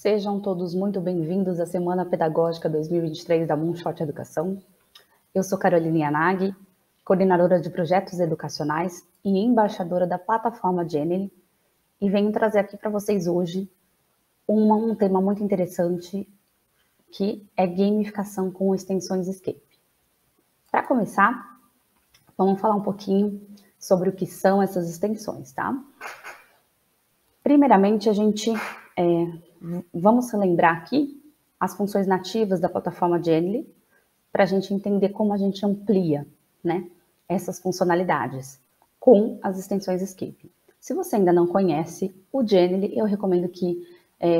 Sejam todos muito bem-vindos à Semana Pedagógica 2023 da Moonshot Educação. Eu sou Caroline Yanagi, coordenadora de projetos educacionais e embaixadora da plataforma Genially, e venho trazer aqui para vocês hoje um tema muito interessante, que é gamificação com extensões Escape. Para começar, vamos falar um pouquinho sobre o que são essas extensões, tá? Primeiramente, vamos relembrar aqui as funções nativas da plataforma Genially, para a gente entender como a gente amplia, né, essas funcionalidades com as extensões Escape. Se você ainda não conhece o Genially, eu recomendo que,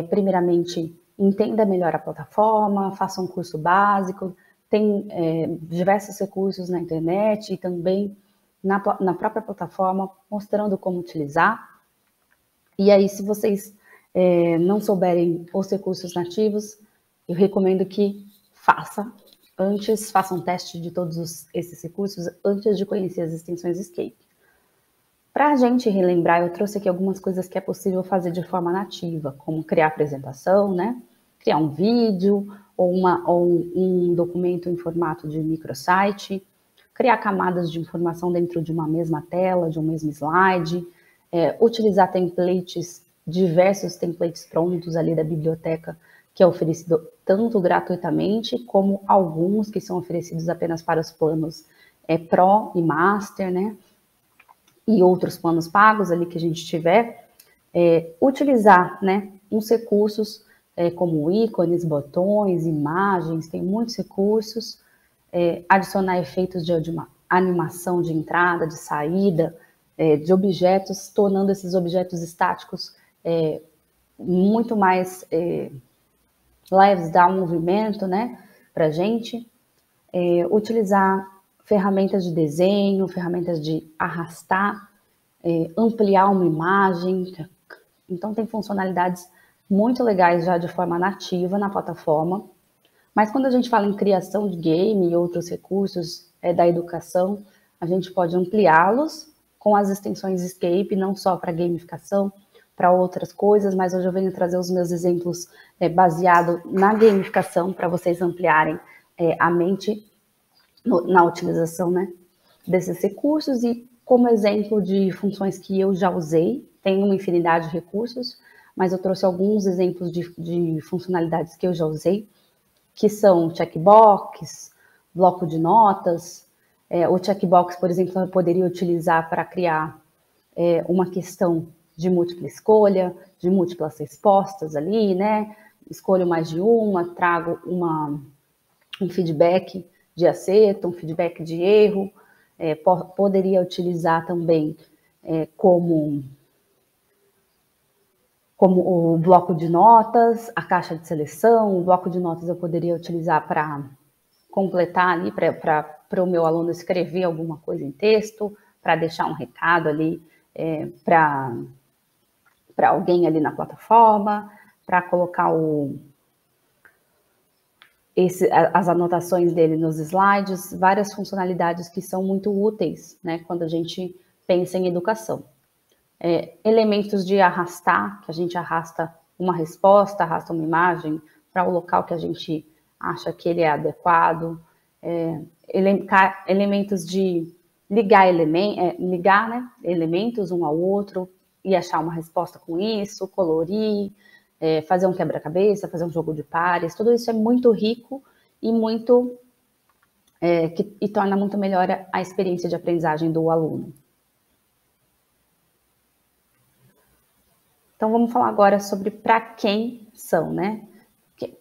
primeiramente, entenda melhor a plataforma, faça um curso básico, tem diversos recursos na internet e também na própria plataforma mostrando como utilizar. E aí, se vocês não souberem os recursos nativos, eu recomendo que faça um teste de todos esses recursos antes de conhecer as extensões Escape. Para a gente relembrar, eu trouxe aqui algumas coisas que é possível fazer de forma nativa, como criar apresentação, né? Criar um vídeo ou um documento em formato de microsite, criar camadas de informação dentro de uma mesma tela, de um mesmo slide, utilizar templates, diversos templates prontos ali da biblioteca, que é oferecido tanto gratuitamente, como alguns que são oferecidos apenas para os planos Pro e Master, né? E outros planos pagos ali que a gente tiver. Utilizar, né, uns recursos como ícones, botões, imagens, tem muitos recursos. Adicionar efeitos de animação de entrada, de saída, de objetos, tornando esses objetos estáticos muito mais leves, dar um movimento, né, para a gente. Utilizar ferramentas de desenho, ferramentas de arrastar, ampliar uma imagem. Então, tem funcionalidades muito legais já de forma nativa na plataforma. Mas quando a gente fala em criação de game e outros recursos da educação, a gente pode ampliá-los com as extensões Escape, não só para gamificação, para outras coisas, mas hoje eu venho trazer os meus exemplos baseados na gamificação, para vocês ampliarem a mente na utilização, né, desses recursos. E como exemplo de funções que eu já usei, tem uma infinidade de recursos, mas eu trouxe alguns exemplos de funcionalidades que eu já usei, que são checkbox, bloco de notas. O checkbox, por exemplo, eu poderia utilizar para criar uma questão de múltipla escolha, de múltiplas respostas ali, né? Escolho mais de uma, trago um feedback de acerto, um feedback de erro. Poderia utilizar também como o bloco de notas, a caixa de seleção. O bloco de notas eu poderia utilizar para completar ali, para o meu aluno escrever alguma coisa em texto, para deixar um recado ali para alguém ali na plataforma, para colocar as anotações dele nos slides, várias funcionalidades que são muito úteis, né, quando a gente pensa em educação. Elementos de arrastar, que a gente arrasta uma resposta, arrasta uma imagem para o local que a gente acha que ele é adequado. Elementos de ligar, né, elementos um ao outro e achar uma resposta com isso, colorir, fazer um quebra-cabeça, fazer um jogo de pares. Tudo isso é muito rico e e torna muito melhor a experiência de aprendizagem do aluno. Então, vamos falar agora sobre para quem são, né?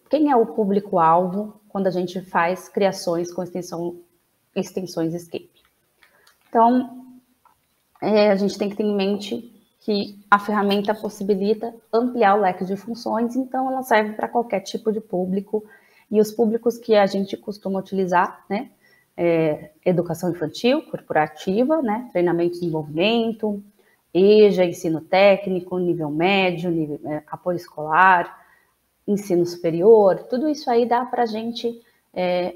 Quem é o público-alvo quando a gente faz criações com extensões Escape? Então, a gente tem que ter em mente que a ferramenta possibilita ampliar o leque de funções, então ela serve para qualquer tipo de público. E os públicos que a gente costuma utilizar, né? Educação infantil, corporativa, né? Treinamento e desenvolvimento, EJA, ensino técnico, nível médio, apoio escolar, ensino superior. Tudo isso aí dá para a gente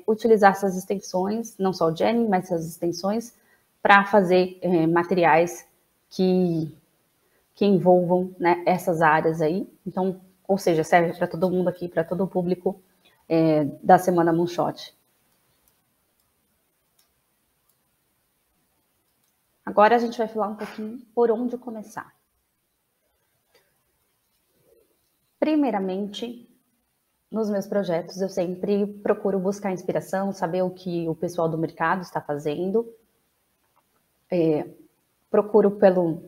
utilizar essas extensões, não só o Genially, mas essas extensões, para fazer materiais que envolvam, né, essas áreas aí. Então, ou seja, serve para todo mundo aqui, para todo o público da Semana Moonshot. Agora a gente vai falar um pouquinho por onde começar. Primeiramente, nos meus projetos, eu sempre procuro buscar inspiração, saber o que o pessoal do mercado está fazendo.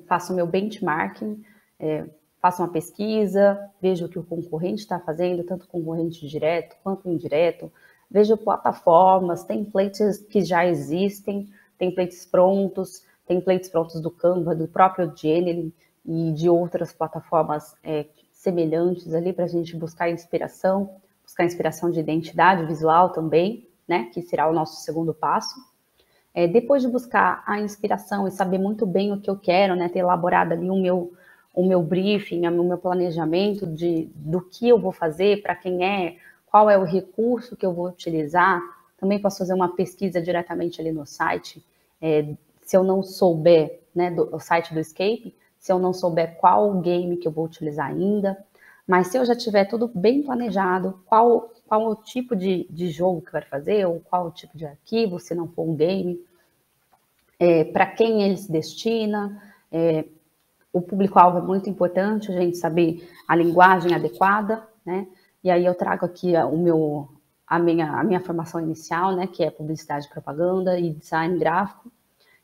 Faço meu benchmarking, faço uma pesquisa, vejo o que o concorrente está fazendo, tanto concorrente direto quanto indireto, vejo plataformas, templates que já existem, templates prontos do Canva, do próprio Genially e de outras plataformas semelhantes ali para a gente buscar inspiração de identidade visual também, né, que será o nosso segundo passo. Depois de buscar a inspiração e saber muito bem o que eu quero, né, ter elaborado ali o meu briefing, o meu planejamento do que eu vou fazer, para quem qual é o recurso que eu vou utilizar. Também posso fazer uma pesquisa diretamente ali no site, se eu não souber, né, do site do Escape, se eu não souber qual game que eu vou utilizar ainda. Mas se eu já tiver tudo bem planejado, qual o tipo de jogo que eu quero fazer, ou qual o tipo de arquivo, se não for um game, para quem ele se destina, o público-alvo é muito importante, a gente saber a linguagem adequada, né? E aí eu trago aqui a minha formação inicial, né, que é publicidade, propaganda e design gráfico.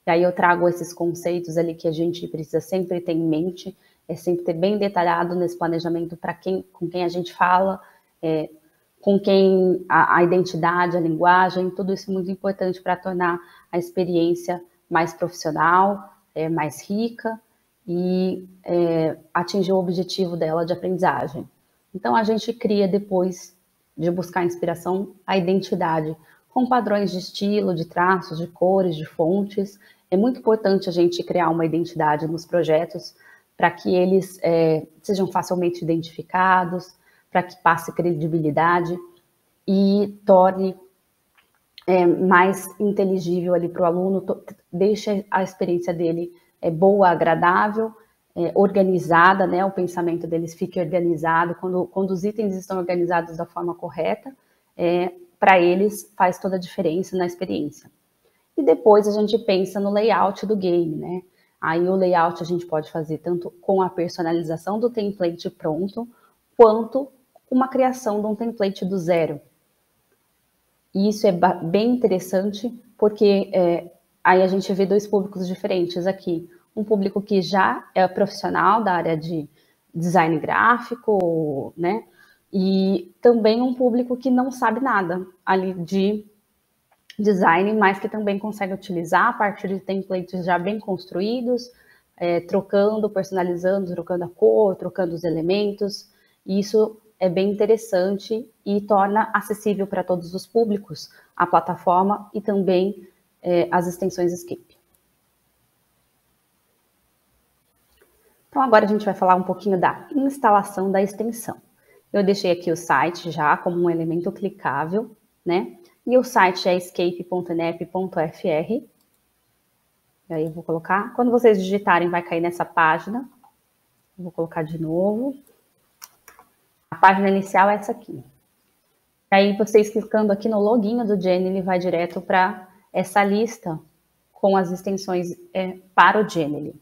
E aí eu trago esses conceitos ali que a gente precisa sempre ter em mente, sempre ter bem detalhado nesse planejamento com quem a gente fala, com quem a identidade, a linguagem, tudo isso é muito importante para tornar a experiência mais profissional, mais rica e atingir o objetivo dela de aprendizagem. Então a gente cria, depois de buscar inspiração, a identidade com padrões de estilo, de traços, de cores, de fontes. É muito importante a gente criar uma identidade nos projetos para que eles sejam facilmente identificados, para que passe credibilidade e torne mais inteligível ali para o aluno, deixe a experiência dele boa, agradável, organizada, né? O pensamento deles fique organizado. Quando os itens estão organizados da forma correta, para eles faz toda a diferença na experiência. E depois a gente pensa no layout do game, né? Aí o layout a gente pode fazer tanto com a personalização do template pronto, quanto uma criação de um template do zero. E isso é bem interessante, porque aí a gente vê dois públicos diferentes aqui. Um público que já é profissional da área de design gráfico, né? E também um público que não sabe nada ali de design, mas que também consegue utilizar a partir de templates já bem construídos, trocando, personalizando, trocando a cor, trocando os elementos. E isso é bem interessante e torna acessível para todos os públicos a plataforma e também as extensões Escape. Então agora a gente vai falar um pouquinho da instalação da extensão. Eu deixei aqui o site já como um elemento clicável, né? E o site é escape.nep.fr. E aí eu vou colocar, quando vocês digitarem vai cair nessa página. Eu vou colocar de novo. A página inicial é essa aqui. Aí vocês clicando aqui no login do Genially, ele vai direto para essa lista com as extensões para o Genially.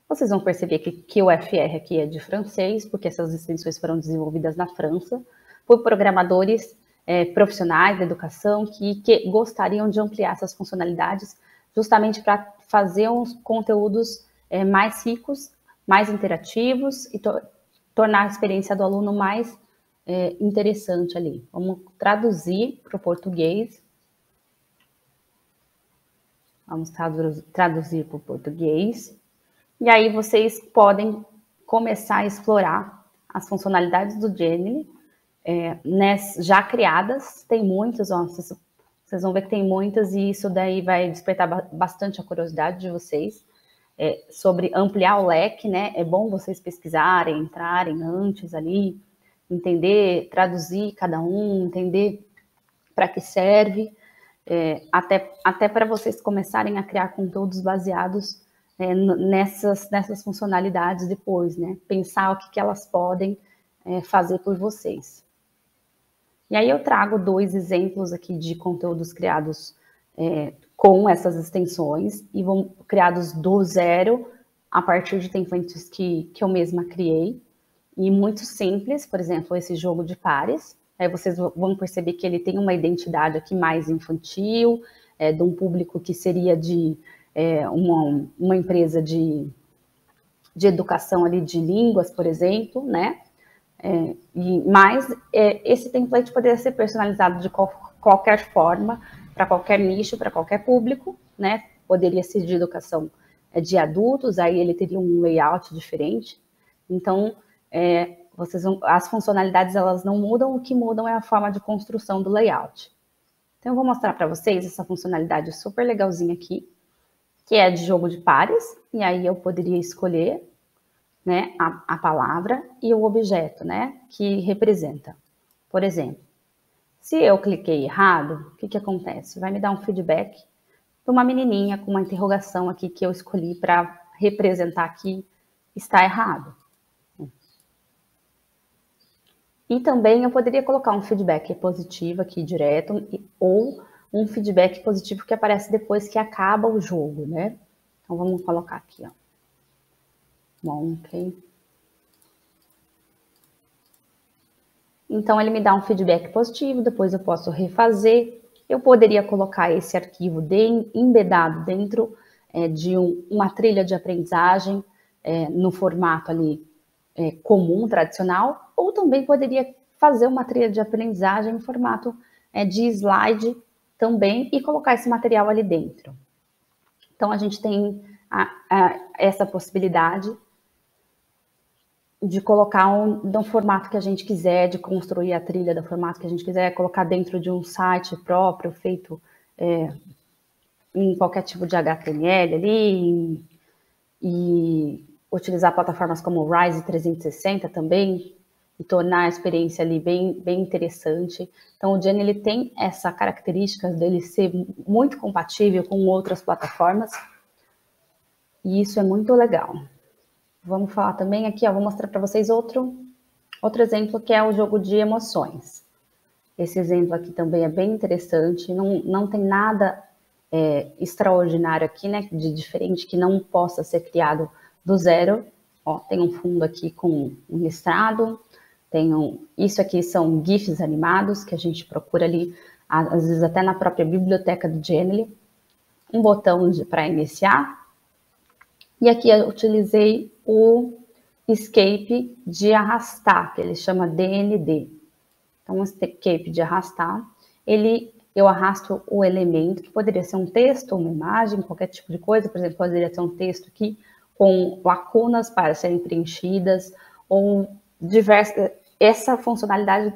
Vocês vão perceber que o FR aqui é de francês, porque essas extensões foram desenvolvidas na França por programadores profissionais da educação que gostariam de ampliar essas funcionalidades justamente para fazer uns conteúdos mais ricos, mais interativos e tornar a experiência do aluno mais interessante ali. Vamos traduzir para o português. Vamos traduzir para o português. E aí vocês podem começar a explorar as funcionalidades do Genially, já criadas. Tem muitas, ó, vocês vão ver que tem muitas, e isso daí vai despertar bastante a curiosidade de vocês sobre ampliar o leque, né? É bom vocês pesquisarem, entrarem antes ali, entender, traduzir cada um, entender para que serve, até para vocês começarem a criar conteúdos baseados nessas funcionalidades depois, né? Pensar o que elas podem fazer por vocês. E aí eu trago 2 exemplos aqui de conteúdos criados com essas extensões e vão criados do zero a partir de templates que eu mesma criei. E muito simples, por exemplo, esse jogo de pares. Aí vocês vão perceber que ele tem uma identidade aqui mais infantil, de um público que seria de uma empresa de educação ali de línguas, por exemplo, né? Mas esse template poderia ser personalizado de qualquer forma, para qualquer nicho, para qualquer público, né? Poderia ser de educação de adultos, aí ele teria um layout diferente. Então, as funcionalidades elas não mudam, o que mudam é a forma de construção do layout. Então, eu vou mostrar para vocês essa funcionalidade super legalzinha aqui, que é de jogo de pares, e aí eu poderia escolher, né, a palavra e o objeto, né, que representa. Por exemplo, se eu cliquei errado, o que acontece? Vai me dar um feedback de uma menininha com uma interrogação aqui que eu escolhi para representar aqui está errado. E também eu poderia colocar um feedback positivo aqui direto, ou um feedback positivo que aparece depois que acaba o jogo, né? Então vamos colocar aqui, ó. Bom, ok. Então ele me dá um feedback positivo, depois eu posso refazer. Eu poderia colocar esse arquivo embedado dentro de uma trilha de aprendizagem no formato ali comum, tradicional, ou também poderia fazer uma trilha de aprendizagem em formato de slide também e colocar esse material ali dentro. Então, a gente tem essa possibilidade de colocar no formato que a gente quiser, de construir a trilha do formato que a gente quiser, colocar dentro de um site próprio, feito em qualquer tipo de HTML ali, e utilizar plataformas como o Rise 360 também, e tornar a experiência ali bem interessante. Então, o Genie ele tem essa característica dele ser muito compatível com outras plataformas, e isso é muito legal. Vamos falar também aqui, ó, vou mostrar para vocês outro exemplo, que é o jogo de emoções. Esse exemplo aqui também é bem interessante, não tem nada extraordinário aqui, né, de diferente, que não possa ser criado do zero. Ó, tem um fundo aqui com um listrado, isso aqui são GIFs animados, que a gente procura ali, às vezes até na própria biblioteca do Genie, um botão para iniciar, e aqui eu utilizei o escape de arrastar, que ele chama DND. Então, o escape de arrastar, eu arrasto o elemento, que poderia ser um texto, uma imagem, qualquer tipo de coisa, por exemplo, poderia ser um texto aqui com lacunas para serem preenchidas, ou essa funcionalidade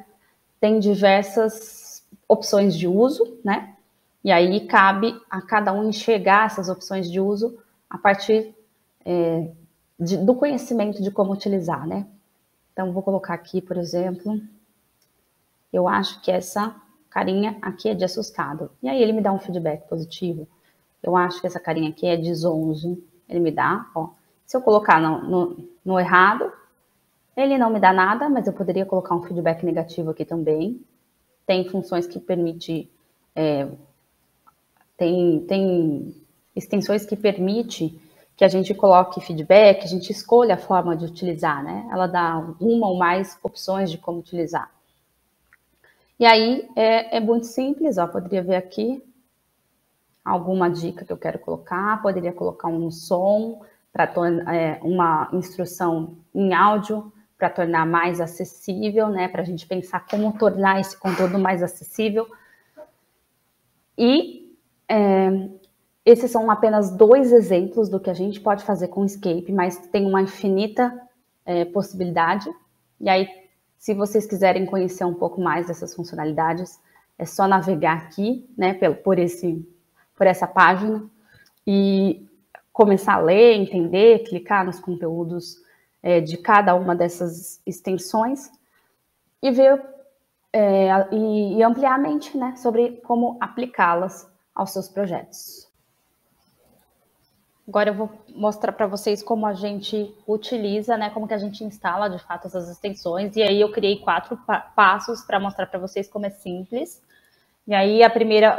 tem diversas opções de uso, né? E aí cabe a cada um enxergar essas opções de uso a partir do conhecimento de como utilizar, né? Então, vou colocar aqui, por exemplo, eu acho que essa carinha aqui é de assustado. E aí ele me dá um feedback positivo. Eu acho que essa carinha aqui é de zonzo. Ele me dá, ó. Se eu colocar no errado, ele não me dá nada, mas eu poderia colocar um feedback negativo aqui também. Tem funções que permitem... tem extensões que permitem que a gente coloque feedback, a gente escolha a forma de utilizar, né? Ela dá uma ou mais opções de como utilizar. E aí é muito simples, ó, poderia ver aqui alguma dica que eu quero colocar, poderia colocar um som para tornar uma instrução em áudio para tornar mais acessível, né? Para a gente pensar como tornar esse conteúdo mais acessível. E esses são apenas 2 exemplos do que a gente pode fazer com o Escape, mas tem uma infinita possibilidade. E aí, se vocês quiserem conhecer um pouco mais dessas funcionalidades, é só navegar aqui, né, por essa página e começar a ler, entender, clicar nos conteúdos de cada uma dessas extensões e ver e ampliar a mente, né, sobre como aplicá-las aos seus projetos. Agora eu vou mostrar para vocês como a gente utiliza, né, como que a gente instala de fato essas extensões. E aí eu criei 4 passos para mostrar para vocês como é simples. E aí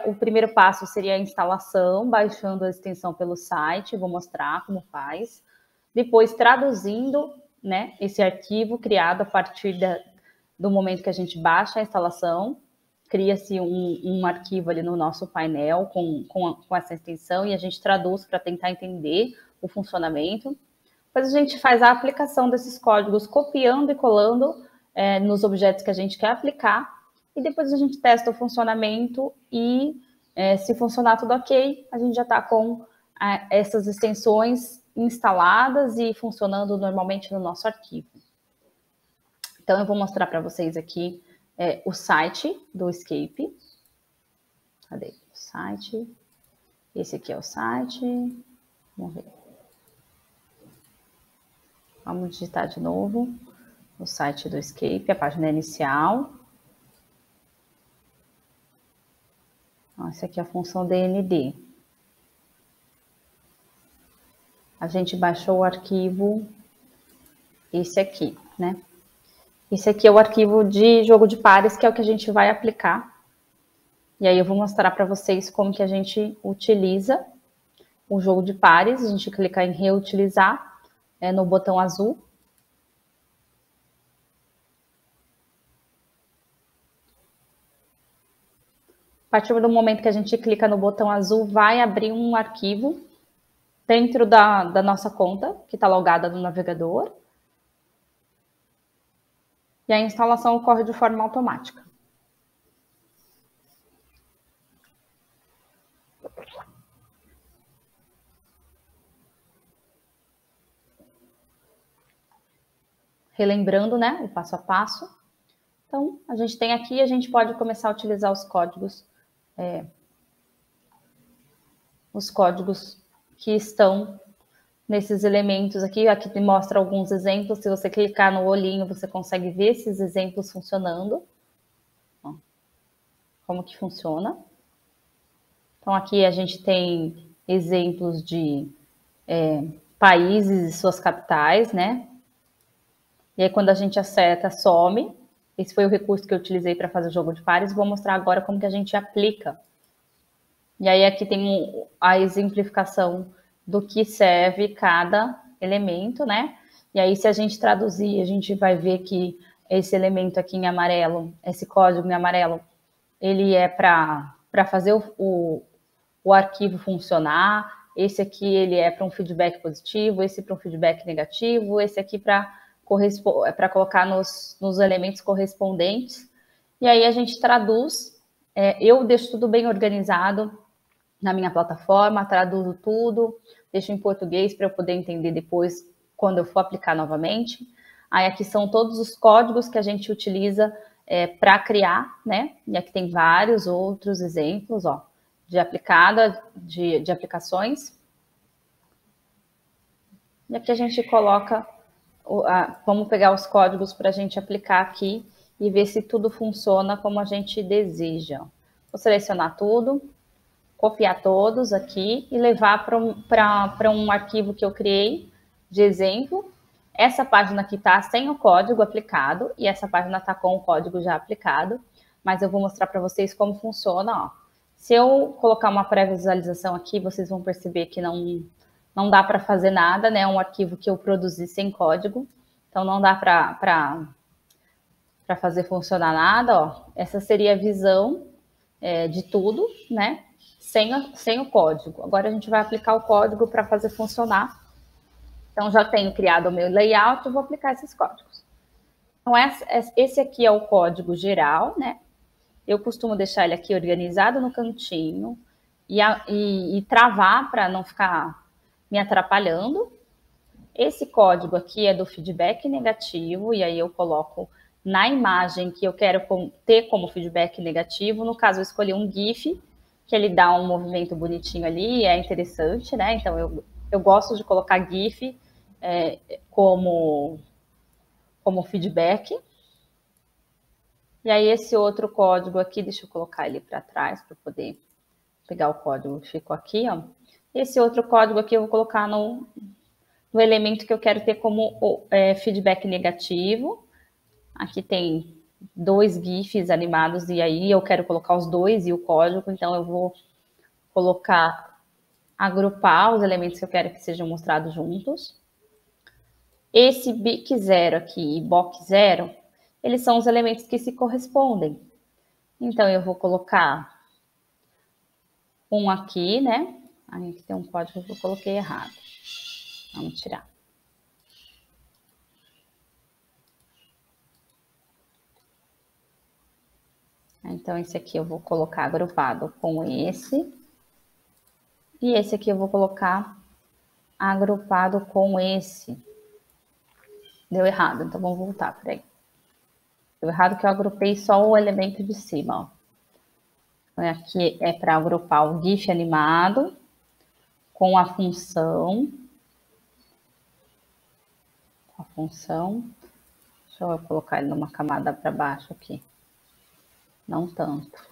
o primeiro passo seria a instalação, baixando a extensão pelo site, vou mostrar como faz. Depois traduzindo, né, esse arquivo criado a partir do momento que a gente baixa a instalação, cria-se um arquivo ali no nosso painel com essa extensão e a gente traduz para tentar entender o funcionamento. Depois a gente faz a aplicação desses códigos copiando e colando nos objetos que a gente quer aplicar e depois a gente testa o funcionamento e se funcionar tudo ok, a gente já está com essas extensões instaladas e funcionando normalmente no nosso arquivo. Então eu vou mostrar para vocês aqui o site do Escape. Cadê o site? Esse aqui é o site. Vamos ver. Vamos digitar de novo o site do Escape, a página inicial. Essa aqui é a função DND. A gente baixou o arquivo, esse aqui, né? Esse aqui é o arquivo de jogo de pares, que é o que a gente vai aplicar. E aí eu vou mostrar para vocês como que a gente utiliza o jogo de pares. A gente clica em reutilizar no botão azul. A partir do momento que a gente clica no botão azul, vai abrir um arquivo dentro da nossa conta, que está logada no navegador. E a instalação ocorre de forma automática. Relembrando, né, o passo a passo. Então, a gente tem aqui, a gente pode começar a utilizar os códigos que estão nesses elementos aqui. Aqui mostra alguns exemplos. Se você clicar no olhinho, você consegue ver esses exemplos funcionando. Ó, como que funciona. Então, aqui a gente tem exemplos de países e suas capitais, né? E aí, quando a gente acerta, some. Esse foi o recurso que eu utilizei para fazer o jogo de pares. Vou mostrar agora como que a gente aplica. E aí, aqui tem a exemplificação do que serve cada elemento, né? E aí, se a gente traduzir, a gente vai ver que esse elemento aqui em amarelo, esse código em amarelo, ele é para fazer o arquivo funcionar. Esse aqui, ele é para um feedback positivo, esse para um feedback negativo, esse aqui para colocar nos elementos correspondentes. E aí a gente traduz, eu deixo tudo bem organizado na minha plataforma, traduzo tudo, deixo em português para eu poder entender depois quando eu for aplicar novamente. Aí aqui são todos os códigos que a gente utiliza para criar, né? E aqui tem vários outros exemplos, ó, de aplicações. E aqui a gente coloca, vamos pegar os códigos para a gente aplicar aqui e ver se tudo funciona como a gente deseja. Vou selecionar tudo, copiar todos aqui e levar para um arquivo que eu criei de exemplo. Essa página aqui está sem o código aplicado e essa página está com o código já aplicado, mas eu vou mostrar para vocês como funciona, ó. Se eu colocar uma pré-visualização aqui, vocês vão perceber que não dá para fazer nada, né? É um arquivo que eu produzi sem código, então não dá para fazer funcionar nada, ó. Essa seria a visão de tudo, né? Sem o código. Agora a gente vai aplicar o código para fazer funcionar. Então já tenho criado o meu layout, eu vou aplicar esses códigos. Então esse aqui é o código geral, né? Eu costumo deixar ele aqui organizado no cantinho e travar para não ficar me atrapalhando. Esse código aqui é do feedback negativo, e aí eu coloco na imagem que eu quero ter como feedback negativo. No caso, eu escolhi um GIF, que ele dá um movimento bonitinho ali, é interessante, né? Então, eu gosto de colocar GIF como feedback. E aí, esse outro código aqui, deixa eu colocar ele para trás, para poder pegar o código que ficou aqui, ó. Esse outro código aqui eu vou colocar no elemento que eu quero ter como feedback negativo. Aqui tem 2 GIFs animados e aí eu quero colocar os dois e o código, então eu vou agrupar os elementos que eu quero que sejam mostrados juntos. Esse BIC0 aqui e BOC0, eles são os elementos que se correspondem. Então, eu vou colocar um aqui, né? Aí aqui tem um código que eu coloquei errado. Vamos tirar. Então, esse aqui eu vou colocar agrupado com esse. E esse aqui eu vou colocar agrupado com esse. Deu errado, então vamos voltar, peraí. Deu errado que eu agrupei só o elemento de cima, ó. Aqui é para agrupar o GIF animado com a função. Deixa eu colocar ele numa camada para baixo aqui. Não tanto.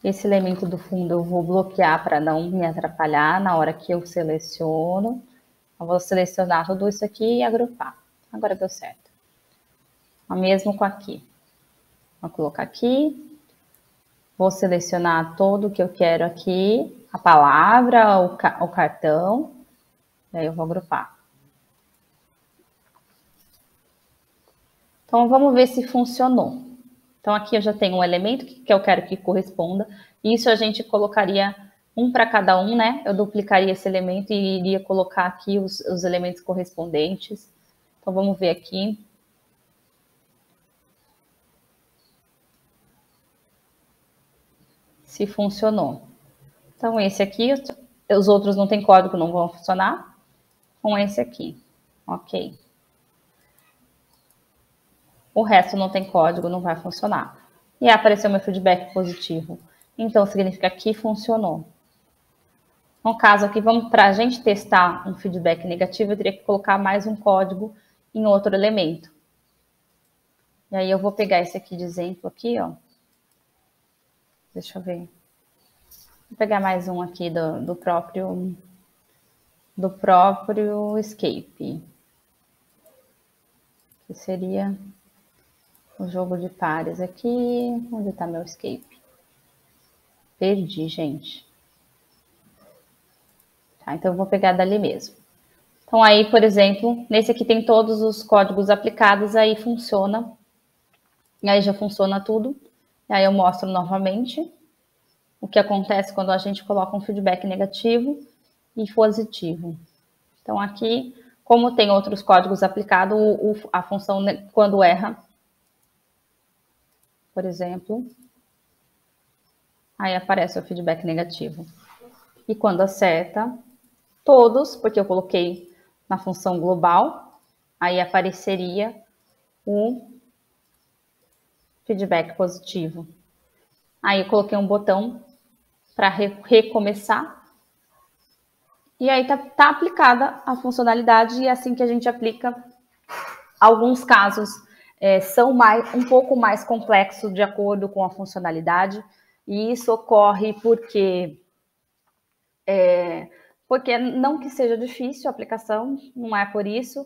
Esse elemento do fundo eu vou bloquear para não me atrapalhar na hora que eu seleciono. Eu vou selecionar tudo isso aqui e agrupar. Agora deu certo. O mesmo com aqui. Vou colocar aqui. Vou selecionar todo o que eu quero aqui. A palavra, o cartão. E aí eu vou agrupar. Então, vamos ver se funcionou. Então, aqui eu já tenho um elemento que eu quero que corresponda. Isso a gente colocaria um para cada um, né? Eu duplicaria esse elemento e iria colocar aqui os elementos correspondentes. Então, vamos ver aqui. Se funcionou. Então, esse aqui, os outros não tem código, não vão funcionar. Com esse aqui, ok. O resto não tem código, não vai funcionar. E apareceu meu feedback positivo. Então, significa que funcionou. No caso aqui, para a gente testar um feedback negativo, eu teria que colocar mais um código em outro elemento. E aí eu vou pegar esse aqui de exemplo aqui, ó. Deixa eu ver. Vou pegar mais um aqui do próprio escape. Que seria o jogo de pares aqui. Onde está meu escape? Perdi, gente. Tá, então eu vou pegar dali mesmo. Então aí, por exemplo, nesse aqui tem todos os códigos aplicados, aí funciona. E aí já funciona tudo. E aí eu mostro novamente o que acontece quando a gente coloca um feedback negativo e positivo. Então aqui, como tem outros códigos aplicados, a função quando erra, por exemplo, aí aparece o feedback negativo. E quando acerta, todos, porque eu coloquei na função global, aí apareceria o feedback positivo. Aí eu coloquei um botão para recomeçar. E aí tá aplicada a funcionalidade e é assim que a gente aplica. Alguns casos são um pouco mais complexos de acordo com a funcionalidade. E isso ocorre porque não que seja difícil a aplicação, não é por isso.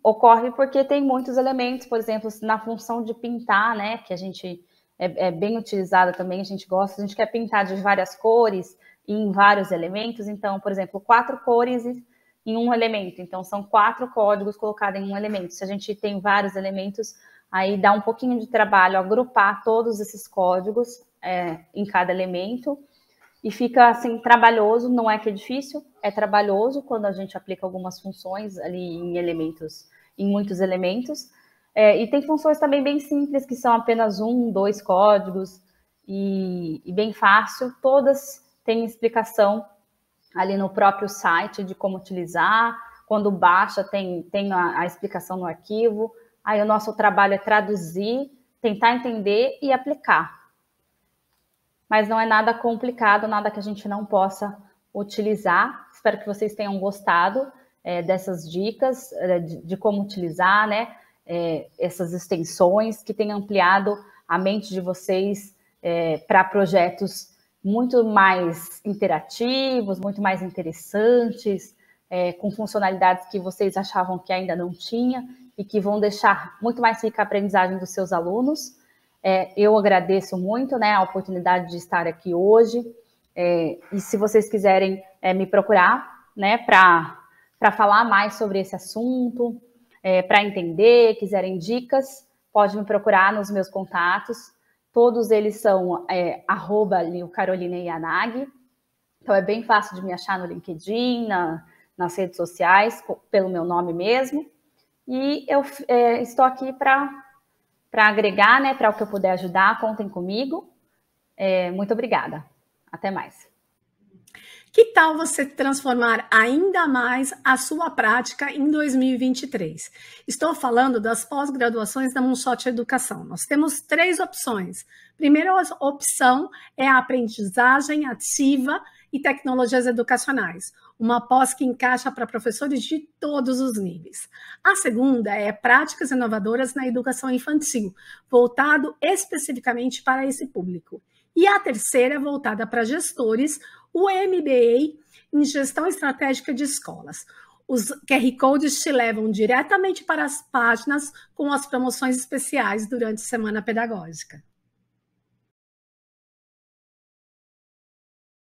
Ocorre porque tem muitos elementos, por exemplo, na função de pintar, né, que a gente é bem utilizada também, a gente gosta, a gente quer pintar de várias cores e em vários elementos, então, por exemplo, 4 cores em um elemento, então são 4 códigos colocados em um elemento. Se a gente tem vários elementos, aí dá um pouquinho de trabalho agrupar todos esses códigos em cada elemento, e fica assim trabalhoso, não é que é difícil, é trabalhoso quando a gente aplica algumas funções ali em elementos, em muitos elementos. E tem funções também bem simples, que são apenas 1, 2 códigos, e bem fácil. Todas têm explicação ali no próprio site de como utilizar. Quando baixa, tem a explicação no arquivo. Aí o nosso trabalho é traduzir, tentar entender e aplicar. Mas não é nada complicado, nada que a gente não possa utilizar. Espero que vocês tenham gostado dessas dicas de como utilizar, né? essas extensões, que tem ampliado a mente de vocês para projetos muito mais interativos, muito mais interessantes, com funcionalidades que vocês achavam que ainda não tinha e que vão deixar muito mais rica a aprendizagem dos seus alunos. Eu agradeço muito, né, a oportunidade de estar aqui hoje. E se vocês quiserem me procurar, né, para falar mais sobre esse assunto, para entender, quiserem dicas, pode me procurar nos meus contatos. Todos eles são @LioCarolineYanagi. Então é bem fácil de me achar no LinkedIn, nas redes sociais, pelo meu nome mesmo. E eu estou aqui para agregar, né, para o que eu puder ajudar, contem comigo. Muito obrigada. Até mais. Que tal você transformar ainda mais a sua prática em 2023? Estou falando das pós-graduações da Moonshot Educação. Nós temos 3 opções. Primeira opção é a aprendizagem ativa e tecnologias educacionais, uma pós que encaixa para professores de todos os níveis. A segunda é práticas inovadoras na educação infantil, voltado especificamente para esse público. E a terceira é voltada para gestores, o MBA em Gestão Estratégica de Escolas. Os QR Codes te levam diretamente para as páginas com as promoções especiais durante a Semana Pedagógica.